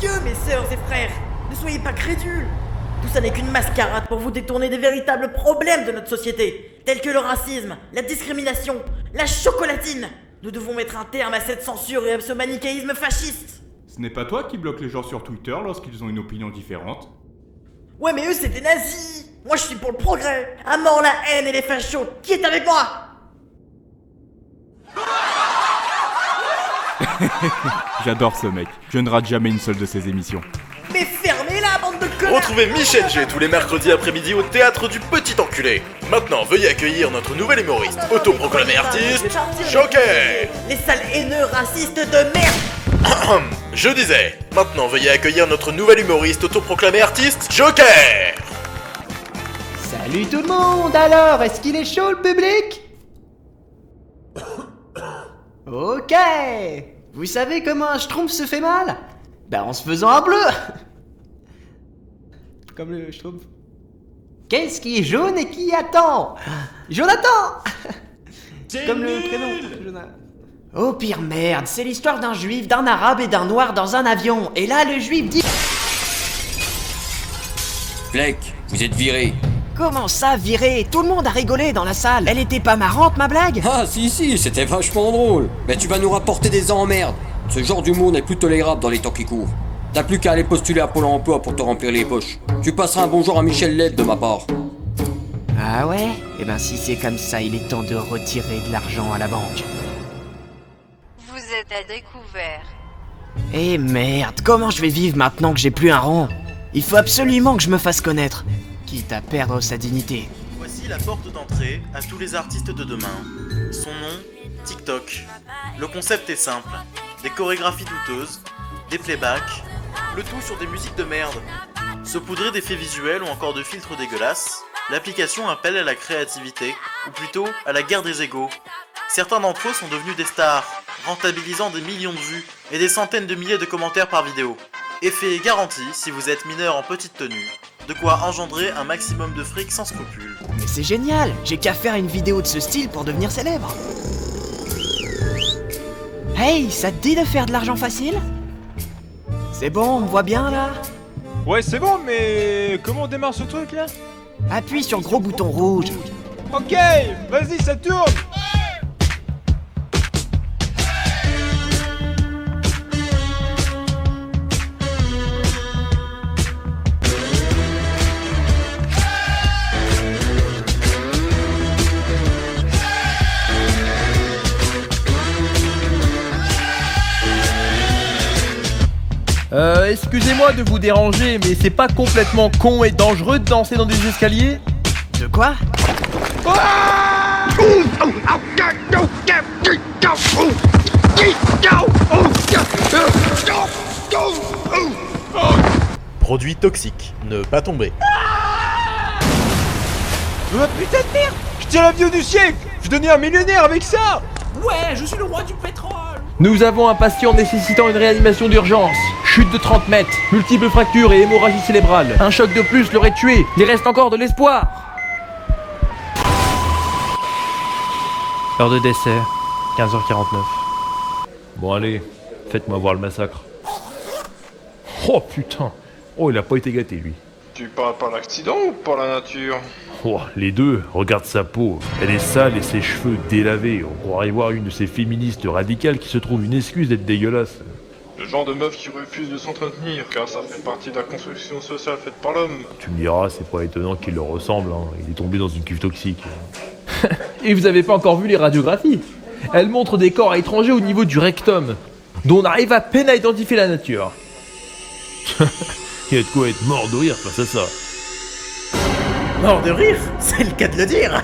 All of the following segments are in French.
Dieu, mes sœurs et frères, ne soyez pas crédules. Tout ça n'est qu'une mascarade pour vous détourner des véritables problèmes de notre société, tels que le racisme, la discrimination, la chocolatine. Nous devons mettre un terme à cette censure et à ce manichéisme fasciste. Ce n'est pas toi qui bloques les gens sur Twitter lorsqu'ils ont une opinion différente? Ouais, mais eux, c'est des nazis. Moi, je suis pour le progrès. À mort la haine et les fachos. Qui est avec moi? J'adore ce mec. Je ne rate jamais une seule de ses émissions. Mais fermez-la, bande de connards! Retrouvez Michel G tous les mercredis après-midi au théâtre du Petit Enculé. Maintenant, veuillez accueillir notre nouvel humoriste, autoproclamé artiste, Joker. Les sales haineux racistes de merde! Je disais, maintenant veuillez accueillir notre nouvel humoriste, autoproclamé artiste, Joker. Salut tout le monde. Alors, est-ce qu'il est chaud le public? Ok. Vous savez comment un schtroumpf se fait mal? Ben en se faisant un bleu. Comme le schtroumpf. Qu'est-ce qui est jaune et qui attend? Jonathan. Comme le prénom Jonathan. Oh pire merde, c'est l'histoire d'un juif, d'un arabe et d'un noir dans un avion. Et là le juif dit... Fleck, vous êtes viré. Comment ça viré? Tout le monde a rigolé dans la salle. Elle était pas marrante ma blague? Ah si, c'était vachement drôle. Mais tu vas nous rapporter des emmerdes. Ce genre d'humour n'est plus tolérable dans les temps qui courent. T'as plus qu'à aller postuler à Pôle emploi pour te remplir les poches. Tu passeras un bonjour à Michel Led de ma part. Ah ouais? Eh ben si c'est comme ça, il est temps de retirer de l'argent à la banque. Vous êtes à découvert. Eh merde, comment je vais vivre maintenant que j'ai plus un rond? Il faut absolument que je me fasse connaître, quitte à perdre sa dignité. Voici la porte d'entrée à tous les artistes de demain. Son nom, TikTok. Le concept est simple. Des chorégraphies douteuses, des playbacks, le tout sur des musiques de merde. Saupoudré d'effets visuels ou encore de filtres dégueulasses, l'application appelle à la créativité, ou plutôt à la guerre des égos. Certains d'entre eux sont devenus des stars, rentabilisant des millions de vues et des centaines de milliers de commentaires par vidéo. Effet garanti si vous êtes mineur en petite tenue, de quoi engendrer un maximum de fric sans scrupules. Mais c'est génial, j'ai qu'à faire une vidéo de ce style pour devenir célèbre. Hey, ça te dit de faire de l'argent facile? C'est bon, on me voit bien là? Ouais, c'est bon, mais comment on démarre ce truc là? Appuie sur le gros bouton rouge. Ok, vas-y, ça tourne. Excusez-moi de vous déranger, mais c'est pas complètement con et dangereux de danser dans des escaliers? De quoi? Produit toxique, ne pas tomber. Oh putain de merde! Je tiens l'avion du siècle! Je devenais un millionnaire avec ça! Ouais, je suis le roi du pétrole! Nous avons un patient nécessitant une réanimation d'urgence. Chute de 30 mètres, multiples fractures et hémorragie cérébrale. Un choc de plus l'aurait tué. Il reste encore de l'espoir. Heure de décès, 15h49. Bon allez, faites-moi voir le massacre. Oh putain. Oh, il a pas été gâté lui. Tu parles par l'accident ou par la nature? Oh, les deux, regarde sa peau. Elle est sale et ses cheveux délavés. On croirait voir une de ces féministes radicales qui se trouve une excuse d'être dégueulasse. Le genre de meuf qui refuse de s'entretenir, car ça fait partie de la construction sociale faite par l'homme. Tu me diras, c'est pas étonnant qu'il leur ressemble, hein. Il est tombé dans une cuve toxique. Et vous avez pas encore vu les radiographies? Elles montrent des corps étrangers au niveau du rectum, dont on arrive à peine à identifier la nature. Il y a de quoi être mort de rire face à ça. Mort de rire? C'est le cas de le dire!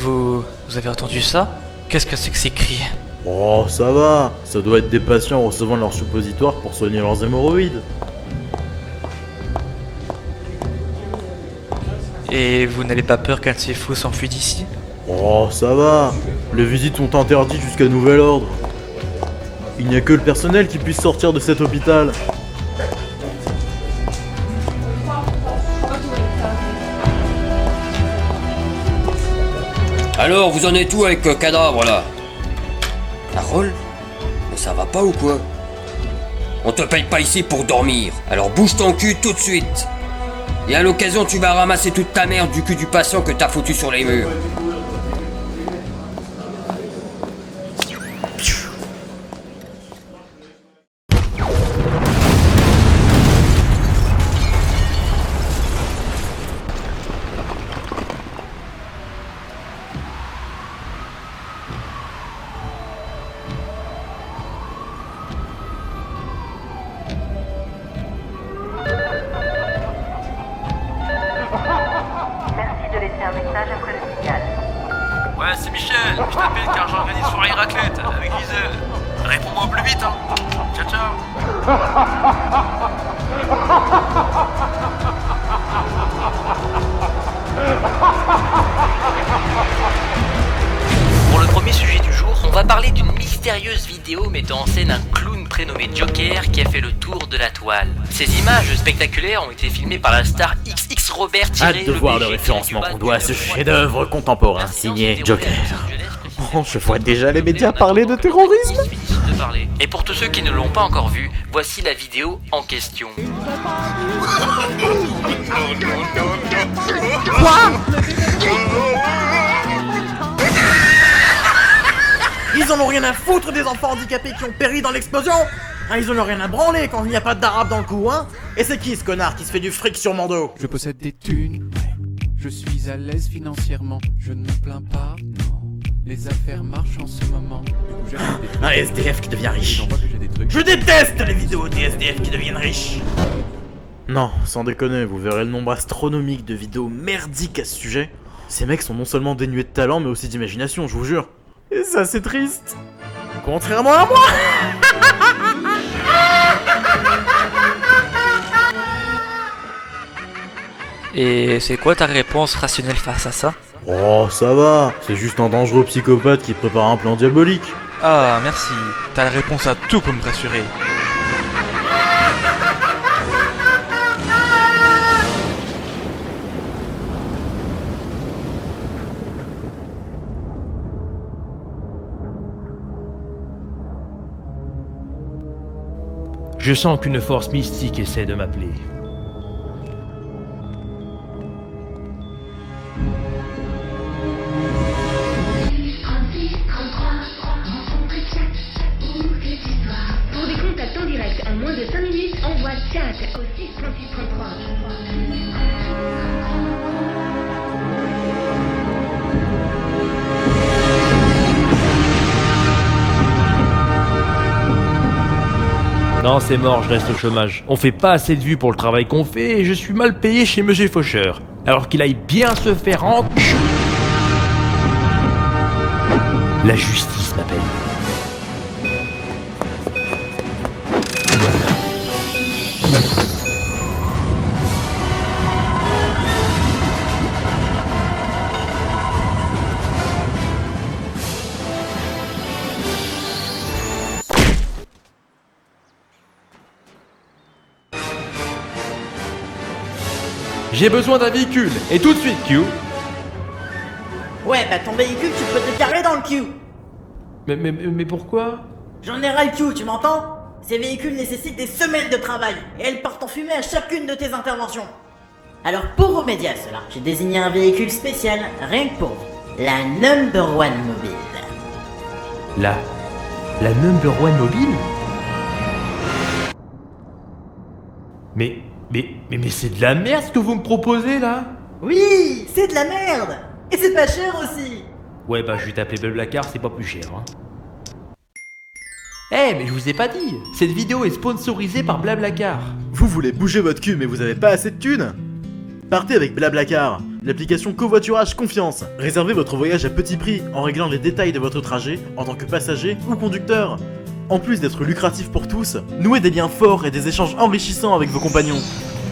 Vous avez entendu ça? Qu'est-ce que c'est que ces cris? Oh, ça va. Ça doit être des patients recevant leur suppositoire pour soigner leurs hémorroïdes. Et vous n'avez pas peur qu'un de ces fous s'enfuit d'ici? Oh, ça va. Les visites sont interdites jusqu'à nouvel ordre. Il n'y a que le personnel qui puisse sortir de cet hôpital. Alors, vous en êtes où avec Cadavre là? Carole? Mais ça va pas ou quoi? On te paye pas ici pour dormir, alors bouge ton cul tout de suite. Et à l'occasion, tu vas ramasser toute ta merde du cul du patient que t'as foutu sur les murs. Ouais, c'est Michel, je t'appelle car j'organise une soirée raclette avec Gisèle. Réponds-moi au plus vite, hein. Ciao, ciao. Pour le premier sujet du jour, on va parler d'une mystérieuse vidéo mettant en scène un clown prénommé Joker qui a fait le tour de la toile. Ces images spectaculaires ont été filmées par la star XX Robert. Hâte de voir le référencement qu'on doit à ce chef-d'œuvre contemporain signé Joker. Oh, je vois déjà les médias parler de terrorisme. Et pour tous ceux qui ne l'ont pas encore vu, voici la vidéo en question. Quoi? Ils en ont rien à foutre des enfants handicapés qui ont péri dans l'explosion. Hein, ils en ont rien à branler quand il n'y a pas d'arabe dans le coup, hein. Et c'est qui ce connard qui se fait du fric sur mon dos? Je possède des thunes, je suis à l'aise financièrement, je ne me plains pas, non. Les affaires marchent en ce moment. Un SDF qui devient riche. Je déteste les vidéos des SDF qui deviennent riches. Non, sans déconner, vous verrez le nombre astronomique de vidéos merdiques à ce sujet. Ces mecs sont non seulement dénués de talent, mais aussi d'imagination, je vous jure. Et ça, c'est triste. Contrairement à moi. Et c'est quoi ta réponse rationnelle face à ça? Oh, ça va. C'est juste un dangereux psychopathe qui prépare un plan diabolique. Ah, merci. T'as la réponse à tout pour me rassurer. Je sens qu'une force mystique essaie de m'appeler. Pour des contacts en direct en moins de 5 minutes, envoie chat au 63633. Non, c'est mort, je reste au chômage. On fait pas assez de vues pour le travail qu'on fait et je suis mal payé chez Monsieur Faucheur. Alors qu'il aille bien se faire en... La justice m'appelle. J'ai besoin d'un véhicule, et tout de suite, Q. Ouais, bah ton véhicule, tu peux te garer dans le Q. Mais pourquoi? J'en ai ras le Q, tu m'entends? Ces véhicules nécessitent des semaines de travail, et elles partent en fumée à chacune de tes interventions. Alors pour remédier à cela, j'ai désigné un véhicule spécial, rien que pour vous. La Number One Mobile. La Number One Mobile? Mais c'est de la merde ce que vous me proposez là? Oui, c'est de la merde. Et c'est pas cher aussi. Ouais bah je vais t'appeler Blablacar, c'est pas plus cher hein. Eh mais je vous ai pas dit, cette vidéo est sponsorisée par Blablacar. Vous voulez bouger votre cul mais vous avez pas assez de thunes? Partez avec Blablacar, l'application covoiturage confiance. Réservez votre voyage à petit prix en réglant les détails de votre trajet en tant que passager ou conducteur. En plus d'être lucratif pour tous, nouez des liens forts et des échanges enrichissants avec vos compagnons.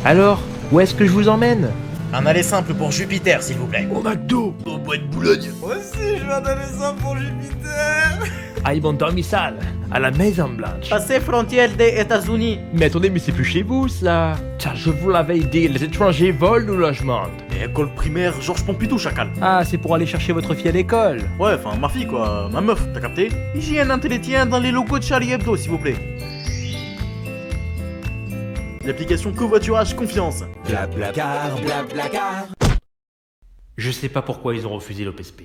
Alors, où est-ce que je vous emmène? Un aller simple pour Jupiter, s'il vous plaît. Au McDo. Au bois de Boulogne. Moi aussi, je veux un aller simple pour Jupiter. À mon domicile, à la Maison Blanche. Passez frontière des États-Unis. Mais attendez, mais c'est plus chez vous, ça. Tiens, je vous l'avais dit, les étrangers volent nos logements. Et école primaire Georges Pompidou, chacal. Ah, c'est pour aller chercher votre fille à l'école. Ouais, enfin, ma fille, quoi. Ma meuf, t'as capté? Hygiène intellectuelle dans les locaux de Charlie Hebdo, s'il vous plaît. L'application covoiturage confiance. Blablacar, blablacar. Je sais pas pourquoi ils ont refusé l'OPSP.